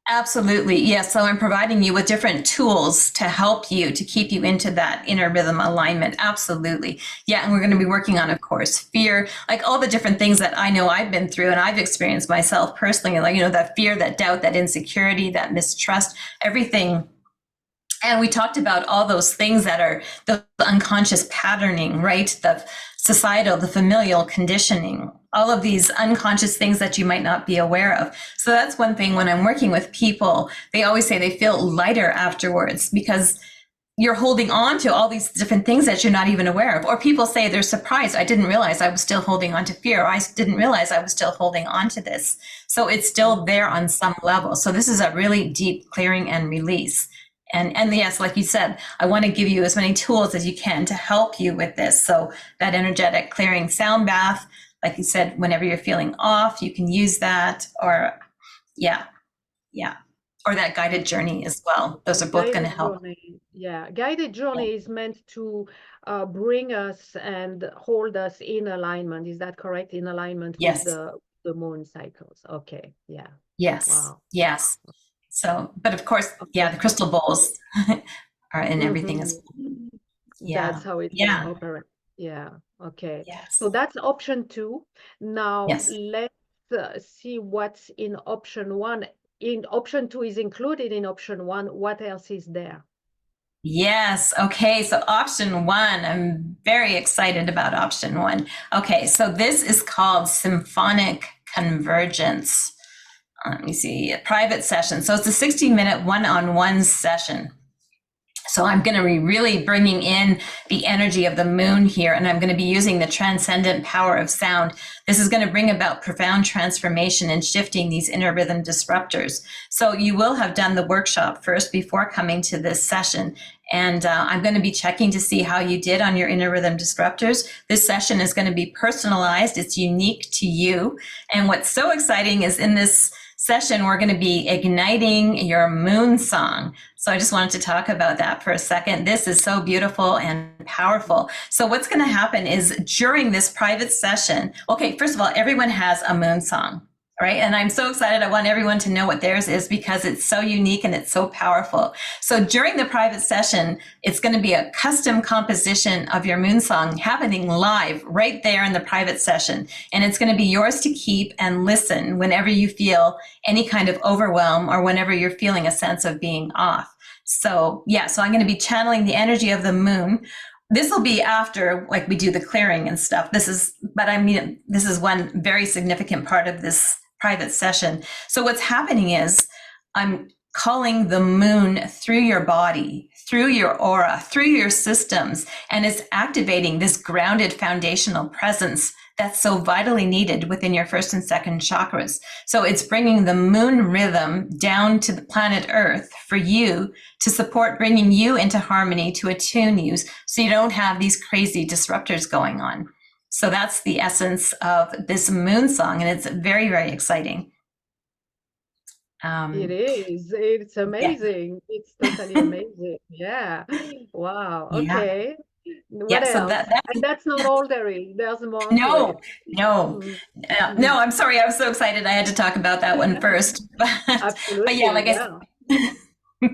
Absolutely. Yes. So I'm providing you with different tools to help you, to keep you into that inner rhythm alignment. Absolutely. Yeah. And we're going to be working on, of course, fear, like all the different things that I know I've been through and I've experienced myself personally, like, that fear, that doubt, that insecurity, that mistrust, everything. And we talked about all those things that are the unconscious patterning, right? The societal, the familial conditioning, all of these unconscious things that you might not be aware of. So that's one thing when I'm working with people, they always say they feel lighter afterwards, because you're holding on to all these different things that you're not even aware of. Or people say they're surprised. I didn't realize I was still holding on to fear. Or I didn't realize I was still holding on to this. So it's still there on some level. So this is a really deep clearing and release. And yes, like you said, I want to give you as many tools as you can to help you with this. So that energetic clearing sound bath, like you said, whenever you're feeling off, you can use that, or or that guided journey as well. Those are both going to help. Yeah, guided journey is meant to bring us and hold us in alignment. Is that correct? In alignment with the moon cycles. Okay. Yeah. Yes. Wow. Yes. So, but of course, the crystal bowls are in everything as well. Yeah. That's how it operates. Yeah. Okay. Yes. So that's option 2. Now let's see what's in option 1. In option 2 is included in option 1. What else is there? Yes. Okay. So option 1, I'm very excited about option 1. Okay. So this is called symphonic convergence. Let me see, a private session. So it's a 60-minute one-on-one session. So I'm going to be really bringing in the energy of the moon here, and I'm going to be using the transcendent power of sound. This is going to bring about profound transformation and shifting these inner rhythm disruptors. So you will have done the workshop first before coming to this session. And I'm going to be checking to see how you did on your inner rhythm disruptors. This session is going to be personalized. It's unique to you. And what's so exciting is in this session, we're going to be igniting your moon song. So I just wanted to talk about that for a second. This is so beautiful and powerful. So what's going to happen is during this private session, okay, first of all, everyone has a moon song, right? And I'm so excited. I want everyone to know what theirs is, because it's so unique and it's so powerful. So during the private session, it's going to be a custom composition of your moon song happening live right there in the private session. And it's going to be yours to keep and listen whenever you feel any kind of overwhelm or whenever you're feeling a sense of being off. So so I'm going to be channeling the energy of the moon. This will be after, like, we do the clearing and stuff. This is one very significant part of this private session. So what's happening is I'm calling the moon through your body, through your aura, through your systems, and it's activating this grounded foundational presence that's so vitally needed within your first and second chakras. So it's bringing the moon rhythm down to the planet Earth for you to support bringing you into harmony, to attune you, so you don't have these crazy disruptors going on. So that's the essence of this moon song, and it's very, very exciting. It is. It's Yeah. amazing. It's totally amazing. Yeah. Wow. Yeah. Okay. What Yeah. So else? And that's not all there is. There's more to no, it. no, Mm, no, mm. I'm sorry. I was so excited. I had to talk about that one first. But yeah, Absolutely. like I Yeah. said,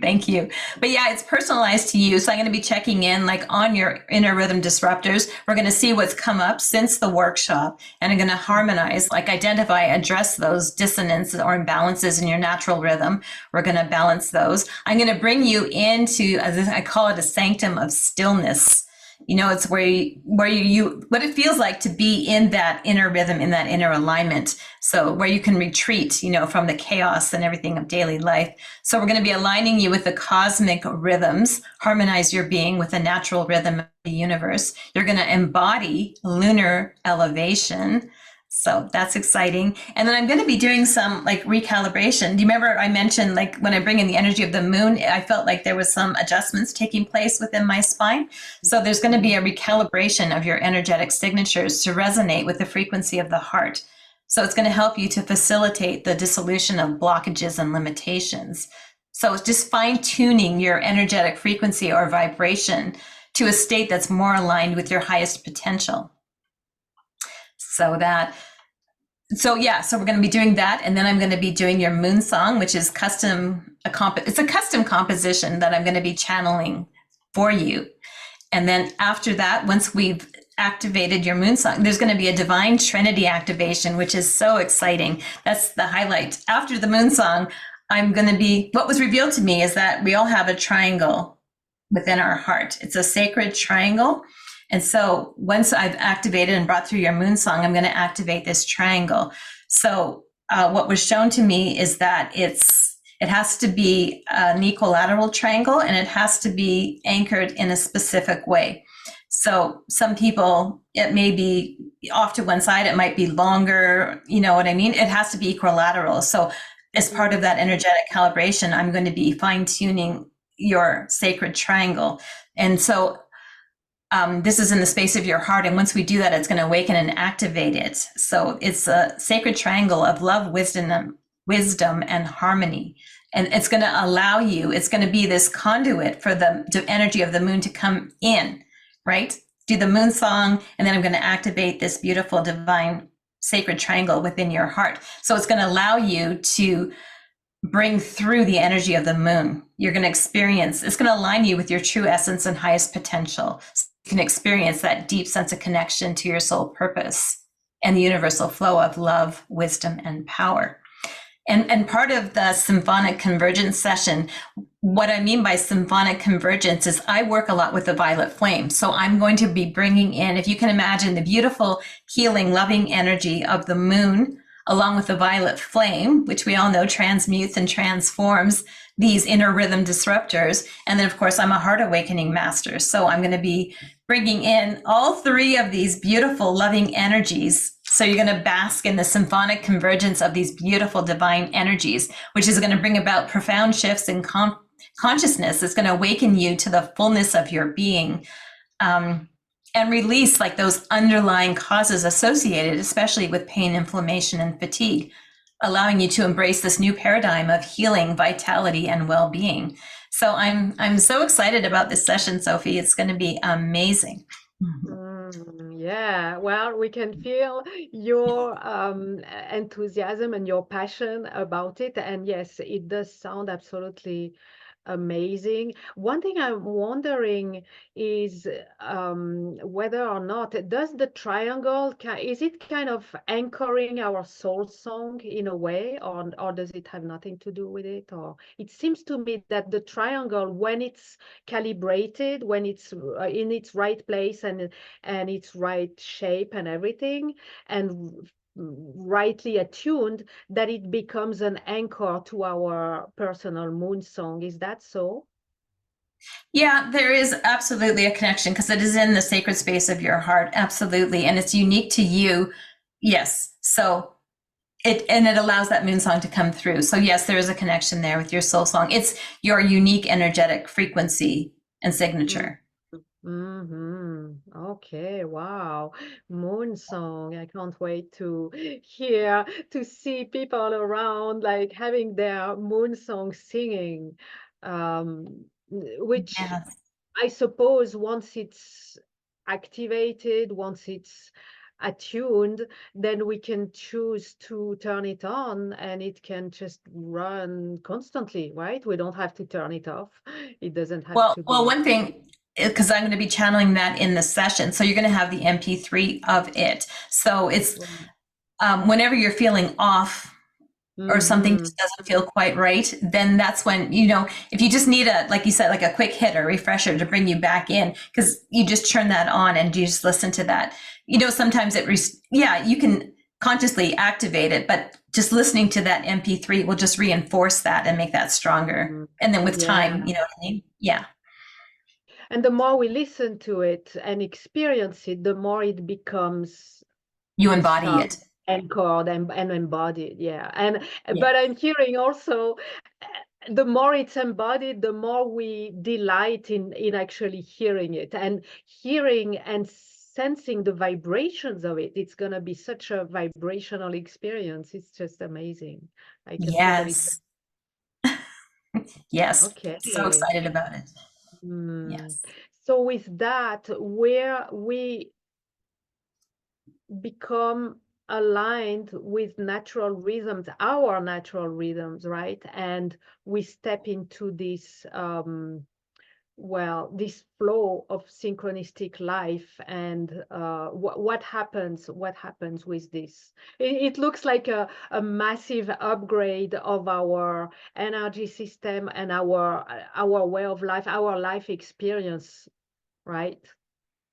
thank you. But yeah, it's personalized to you. So I'm going to be checking in like on your inner rhythm disruptors. We're going to see what's come up since the workshop, and I'm going to harmonize, like identify, address those dissonances or imbalances in your natural rhythm. We're going to balance those. I'm going to bring you into, as I call it, a sanctum of stillness. You know, it's where you what it feels like to be in that inner rhythm, in that inner alignment. So where you can retreat, you know, from the chaos and everything of daily life. So we're going to be aligning you with the cosmic rhythms, harmonize your being with the natural rhythm of the universe. You're going to embody lunar elevation. So that's exciting. And then I'm going to be doing some like recalibration. Do you remember I mentioned like when I bring in the energy of the moon, I felt like there was some adjustments taking place within my spine. So there's going to be a recalibration of your energetic signatures to resonate with the frequency of the heart. So it's going to help you to facilitate the dissolution of blockages and limitations. So it's just fine tuning your energetic frequency or vibration to a state that's more aligned with your highest potential. So we're going to be doing that, and then I'm going to be doing your moon song, which is it's a custom composition that I'm going to be channeling for you. And then after that, once we've activated your moon song, there's going to be a divine trinity activation, which is so exciting. That's the highlight. After the moon song, what was revealed to me is that we all have a triangle within our heart. It's a sacred triangle. And so once I've activated and brought through your moon song, I'm going to activate this triangle. So what was shown to me is that it has to be an equilateral triangle, and it has to be anchored in a specific way. So some people, it may be off to one side, it might be longer, you know what I mean? It has to be equilateral. So as part of that energetic calibration, I'm going to be fine tuning your sacred triangle. And so this is in the space of your heart. And once we do that, it's going to awaken and activate it. So it's a sacred triangle of love, wisdom, and harmony. And it's going to allow you, it's going to be this conduit for the energy of the moon to come in, right? Do the moon song, and then I'm going to activate this beautiful divine sacred triangle within your heart. So it's going to allow you to bring through the energy of the moon. You're going to experience, it's going to align you with your true essence and highest potential. So you can experience that deep sense of connection to your soul purpose and the universal flow of love, wisdom, and power. And part of the symphonic convergence session, what I mean by symphonic convergence is I work a lot with the violet flame. So I'm going to be bringing in, if you can imagine, the beautiful, healing, loving energy of the moon, along with the violet flame, which we all know transmutes and transforms these inner rhythm disruptors. And then, of course, I'm a heart awakening master. So I'm going to be bringing in all three of these beautiful, loving energies. So you're going to bask in the symphonic convergence of these beautiful divine energies, which is going to bring about profound shifts in consciousness. It's going to awaken you to the fullness of your being. And release like those underlying causes associated, especially with pain, inflammation, and fatigue, allowing you to embrace this new paradigm of healing, vitality, and well-being. So I'm so excited about this session, Sophie. It's going to be amazing. Yeah, well, we can feel your enthusiasm and your passion about it. And yes, it does sound absolutely amazing. One thing I'm wondering is whether or not does the triangle, is it kind of anchoring our soul song in a way, or does it have nothing to do with it? Or it seems to me that the triangle, when it's calibrated, when it's in its right place and its right shape and everything, and rightly attuned, that it becomes an anchor to our personal moon song. Is that so? Yeah, there is absolutely a connection because it is in the sacred space of your heart. Absolutely. And it's unique to you. Yes. So it allows that moon song to come through. So yes, there is a connection there with your soul song. It's your unique energetic frequency and signature. Okay, wow. Moon song. I can't wait to hear, to see people around like having their moon song singing, which Yes. I suppose once it's activated, once it's attuned, then we can choose to turn it on and it can just run constantly, right? We don't have to turn it off. It doesn't have to Well, be. one thing, because I'm going to be channeling that in the session. So you're going to have the MP3 of it. So it's whenever you're feeling off or something Mm-hmm. just doesn't feel quite right, then that's when, if you just need a, like you said, like a quick hit or refresher to bring you back in, because you just turn that on and you just listen to that. Sometimes you can consciously activate it, but just listening to that MP3 will just reinforce that and make that stronger. And then with Yeah. time, you know what I mean? Yeah. And the more we listen to it and experience it, the more it becomes You embody sharp, it. anchored, and embodied. Yeah. And Yeah. but I'm hearing also the more it's embodied, the more we delight in actually hearing it and hearing and sensing the vibrations of it. It's gonna be such a vibrational experience. It's just amazing. I can totally Yes. Yes. So okay. excited about it. Hmm. Yes. So with that, where we become aligned with natural rhythms, our natural rhythms, right? And we step into this, this flow of synchronistic life. And what happens? What happens with this? It looks like a massive upgrade of our energy system and our way of life, our life experience, right?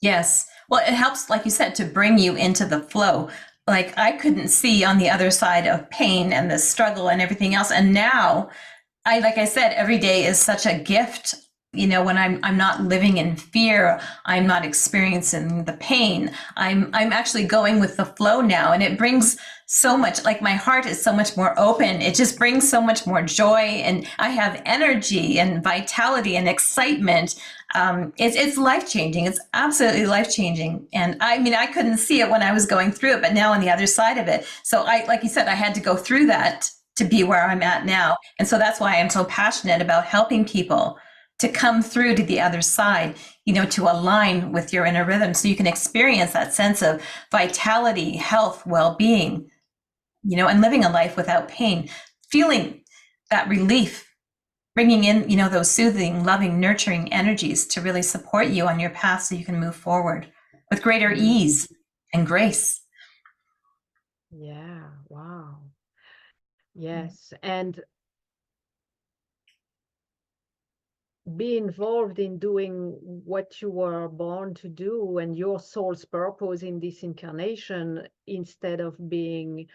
Yes. Well, it helps, like you said, to bring you into the flow. Like I couldn't see on the other side of pain and the struggle and everything else. And now like I said, every day is such a gift. When I'm not living in fear, I'm not experiencing the pain. I'm actually going with the flow now, and it brings so much. Like my heart is so much more open. It just brings so much more joy, and I have energy and vitality and excitement. It's life changing. It's absolutely life changing. And I mean, I couldn't see it when I was going through it, but now on the other side of it. So like you said, I had to go through that to be where I'm at now. And so that's why I'm so passionate about helping people to come through to the other side, to align with your inner rhythm so you can experience that sense of vitality, health, well-being, and living a life without pain, feeling that relief, bringing in, those soothing, loving, nurturing energies to really support you on your path so you can move forward with greater Mm, ease and grace. yeah, wow. Yes. And be involved in doing what you were born to do and your soul's purpose in this incarnation instead of being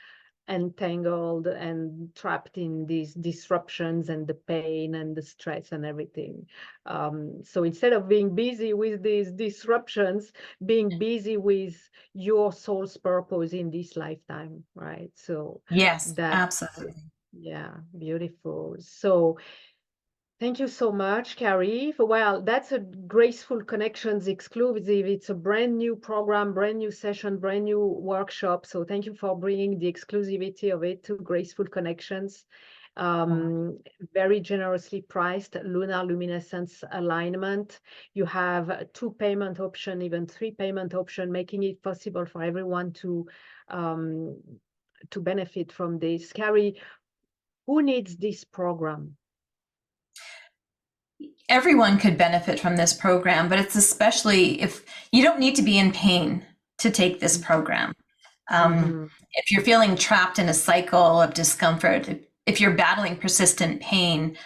entangled and trapped in these disruptions and the pain and the stress and everything. So instead of being busy with these disruptions, being busy with your soul's purpose in this lifetime, right? So Yes, that's, absolutely. yeah, beautiful. So thank you so much, Kari. Well, that's a Graceful Connections exclusive. It's a brand new program, brand new session, brand new workshop. So thank you for bringing the exclusivity of it to Graceful Connections. Very generously priced lunar luminescence alignment. You have two payment option, even three payment option, making it possible for everyone to benefit from this. Kari, who needs this program? Everyone could benefit from this program, but it's especially if you don't need to be in pain to take this program. Mm-hmm. If you're feeling trapped in a cycle of discomfort, if you're battling persistent pain,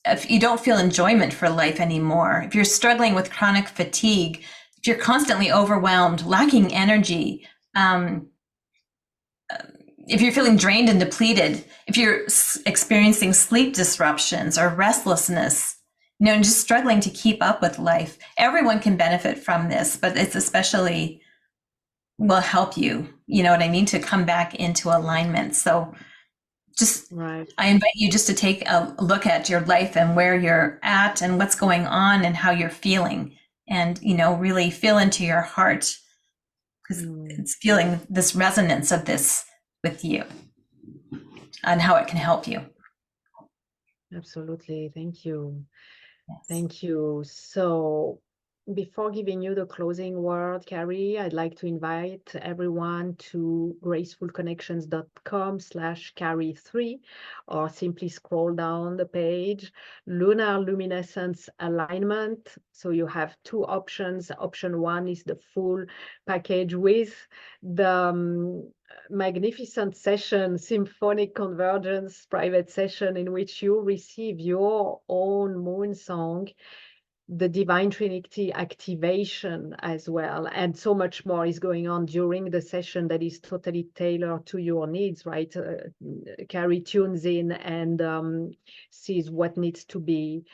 if you don't feel enjoyment for life anymore, if you're struggling with chronic fatigue, if you're constantly overwhelmed, lacking energy, if you're feeling drained and depleted, if you're experiencing sleep disruptions or restlessness, and just struggling to keep up with life. Everyone can benefit from this, but it's especially will help you, you know what I mean, to come back into alignment. So just, Right. I invite you just to take a look at your life and where you're at and what's going on and how you're feeling, and, really feel into your heart, because it's feeling this resonance of this with you and how it can help you. Absolutely. Thank you. Yes. Thank you. So before giving you the closing word, Kari, I'd like to invite everyone to gracefulconnections.com/Kari3, or simply scroll down the page, Lunar Luminescence Alignment. So you have two options. Option one is the full package with the magnificent session, Symphonic Convergence private session, in which you receive your own moon song, the Divine Trinity activation as well. And so much more is going on during the session that is totally tailored to your needs, right? Kari tunes in and sees what needs to be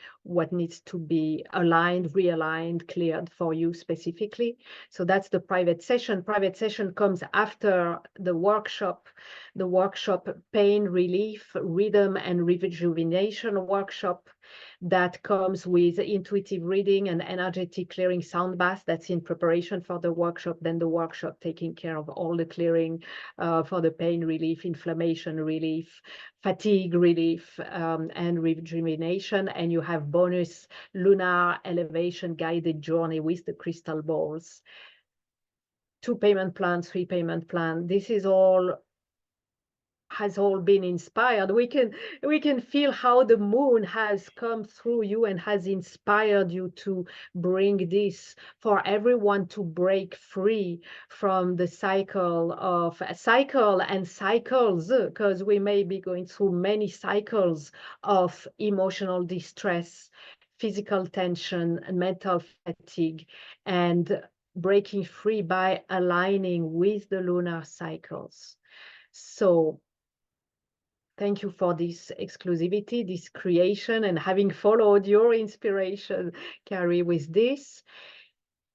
aligned, realigned, cleared for you specifically. So that's the private session. Private session comes after the workshop Pain Relief, Rhythm and Rejuvenation workshop, that comes with intuitive reading and energetic clearing sound bath. That's in preparation for the workshop. Then the workshop taking care of all the clearing for the pain relief, inflammation relief, fatigue relief, and rejuvenation. And you have bonus lunar elevation guided journey with the crystal balls. 2 payment plans, 3 payment plan. This is all has all been inspired. We can feel how the moon has come through you and has inspired you to bring this for everyone to break free from the cycle and cycles, because we may be going through many cycles of emotional distress, physical tension, and mental fatigue, and breaking free by aligning with the lunar cycles. So thank you for this exclusivity, this creation, and having followed your inspiration, Kari, with this.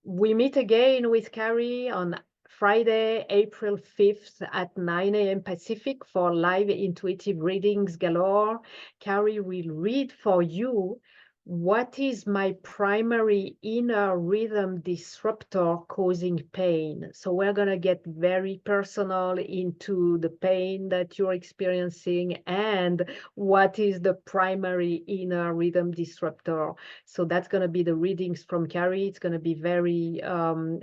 We meet again with Kari on Friday, April 5th at 9 a.m. Pacific for live intuitive readings galore. Kari will read for you, what is my primary inner rhythm disruptor causing pain? So we're going to get very personal into the pain that you're experiencing and what is the primary inner rhythm disruptor. So that's going to be the readings from Kari. It's going to be very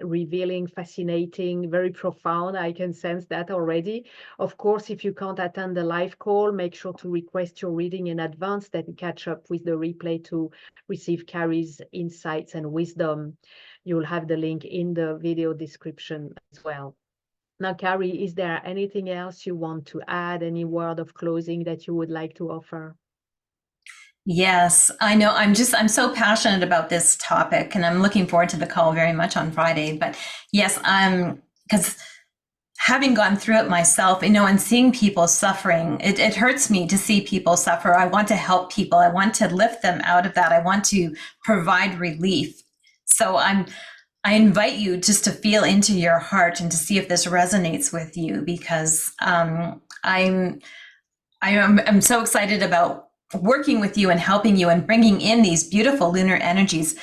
revealing, fascinating, very profound. I can sense that already. Of course, if you can't attend the live call, make sure to request your reading in advance, then catch up with the replay to receive Kari's insights and wisdom. You'll have the link in the video description as well. Now, Kari, is there anything else you want to add? Any word of closing that you would like to offer? Yes, I know. I'm so passionate about this topic, and I'm looking forward to the call very much on Friday. But yes, because having gone through it myself, and seeing people suffering, it hurts me to see people suffer. I want to help people. I want to lift them out of that. I want to provide relief. So I invite you just to feel into your heart and to see if this resonates with you, because I'm so excited about working with you and helping you and bringing in these beautiful lunar energies.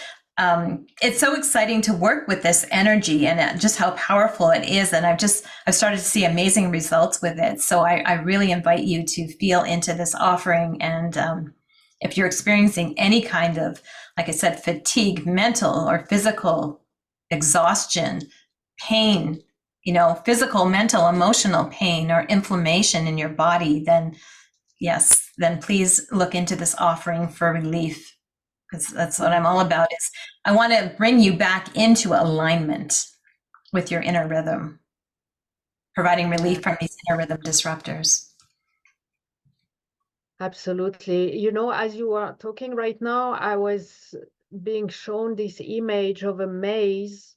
It's so exciting to work with this energy and just how powerful it is. And I've started to see amazing results with it. So I really invite you to feel into this offering. And if you're experiencing any kind of, like I said, fatigue, mental or physical exhaustion, pain, physical, mental, emotional pain or inflammation in your body, then yes, then please look into this offering for relief, because that's what I'm all about. Is I want to bring you back into alignment with your inner rhythm, providing relief from these inner rhythm disruptors. Absolutely. As you are talking right now, I was being shown this image of a maze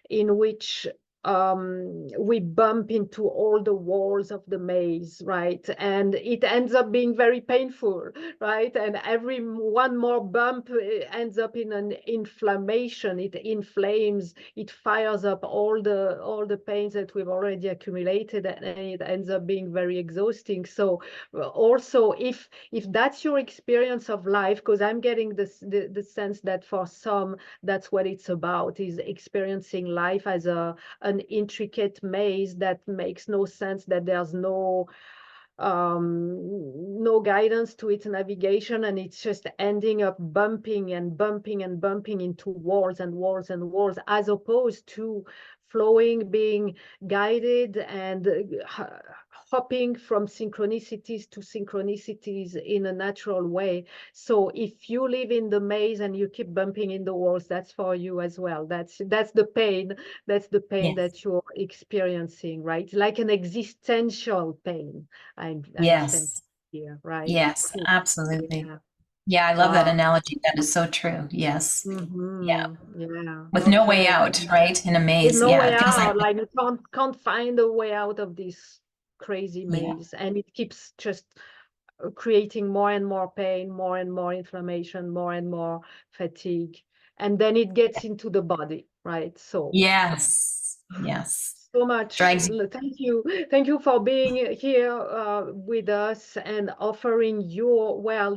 in which we bump into all the walls of the maze, right? And it ends up being very painful, right? And every one more bump ends up in an inflammation. It inflames, it fires up all the pains that we've already accumulated, and it ends up being very exhausting. So also, if that's your experience of life, because I'm getting the sense that for some, that's what it's about, is experiencing life as an intricate maze that makes no sense, that there's no guidance to its navigation, and it's just ending up bumping and bumping and bumping into walls and walls and walls, as opposed to flowing, being guided, and hopping from synchronicities to synchronicities in a natural way. So if you live in the maze and you keep bumping in the walls, that's for you as well. That's the pain. That's the pain Yes. that you're experiencing, right? Like an existential pain. I'm Yes. sensing here, right? Yes, Cool. absolutely. Yeah. Yeah, I love that Wow. analogy. That is so true. Yes. Yeah. Yeah. With no way Okay. out, right? In a There's maze. no Yeah, way it feels like, out. Like you can't find a way out of this crazy yeah. maze, and it keeps just creating more and more pain, more and more inflammation, more and more fatigue, and then it gets into the body, right? So Yes. Yes. so much. Drags you. Thank you for being here with us and offering your, well,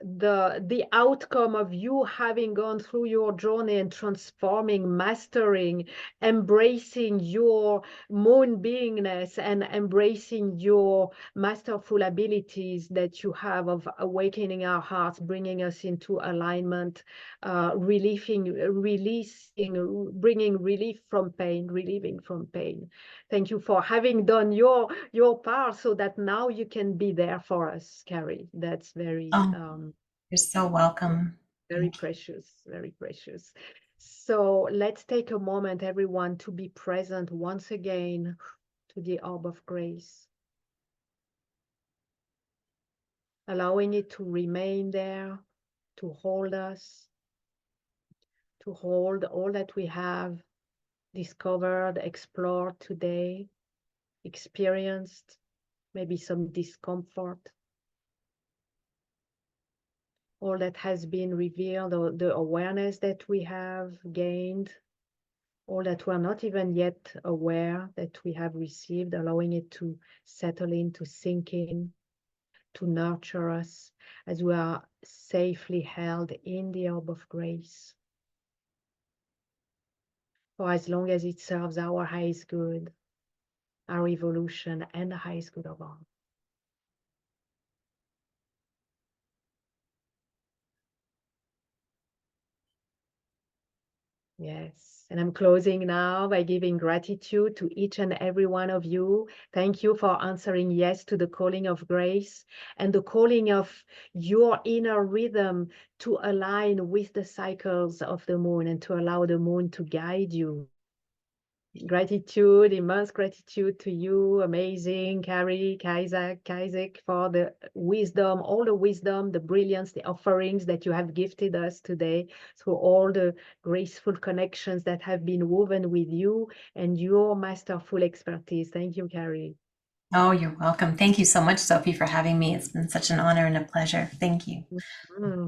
the outcome of you having gone through your journey and transforming, mastering, embracing your moon beingness, and embracing your masterful abilities that you have of awakening our hearts, bringing us into alignment, bringing relief from pain, relieving from pain. Thank you for having done your part, so that now you can be there for us, Kari. That's very Oh, you're so welcome. very precious, very precious. So let's take a moment, everyone, to be present once again to the orb of grace, allowing it to remain there, to hold us, to hold all that we have discovered, explored today, experienced, maybe some discomfort, all that has been revealed, or the awareness that we have gained, all that we're not even yet aware that we have received, allowing it to settle in, to sink in, to nurture us as we are safely held in the orb of grace for as long as it serves our highest good, our evolution, and the highest good of all. Yes, and I'm closing now by giving gratitude to each and every one of you. Thank you for answering yes to the calling of grace and the calling of your inner rhythm to align with the cycles of the moon and to allow the moon to guide you. Gratitude, immense gratitude to you, amazing Kari Kiazyk, for the wisdom, all the wisdom, the brilliance, the offerings that you have gifted us today, through all the graceful connections that have been woven with you and your masterful expertise. Thank you, Kari. Oh, you're welcome. Thank you so much, Sophie, for having me. It's been such an honor and a pleasure. Thank you.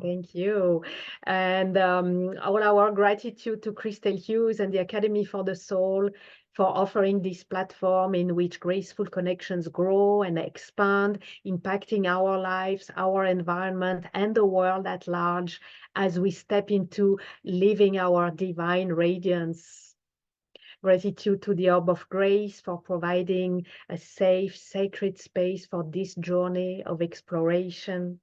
Thank you. And all our gratitude to Christel Hughes and the Academy for the Soul for offering this platform in which graceful connections grow and expand, impacting our lives, our environment, and the world at large as we step into living our divine radiance. Gratitude to the Orb of Grace for providing a safe, sacred space for this journey of exploration.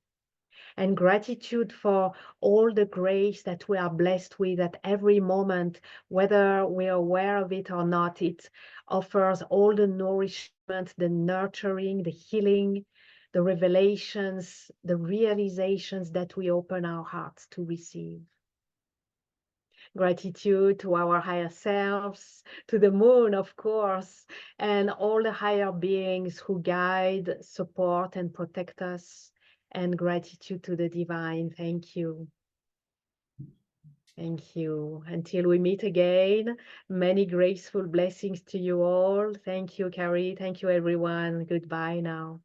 And gratitude for all the grace that we are blessed with at every moment, whether we're aware of it or not. It offers all the nourishment, the nurturing, the healing, the revelations, the realizations that we open our hearts to receive. Gratitude to our higher selves, to the moon, of course, and all the higher beings who guide, support, and protect us. And gratitude to the divine. Thank you. Thank you. Until we meet again, many graceful blessings to you all. Thank you, Kari. Thank you, everyone. Goodbye now.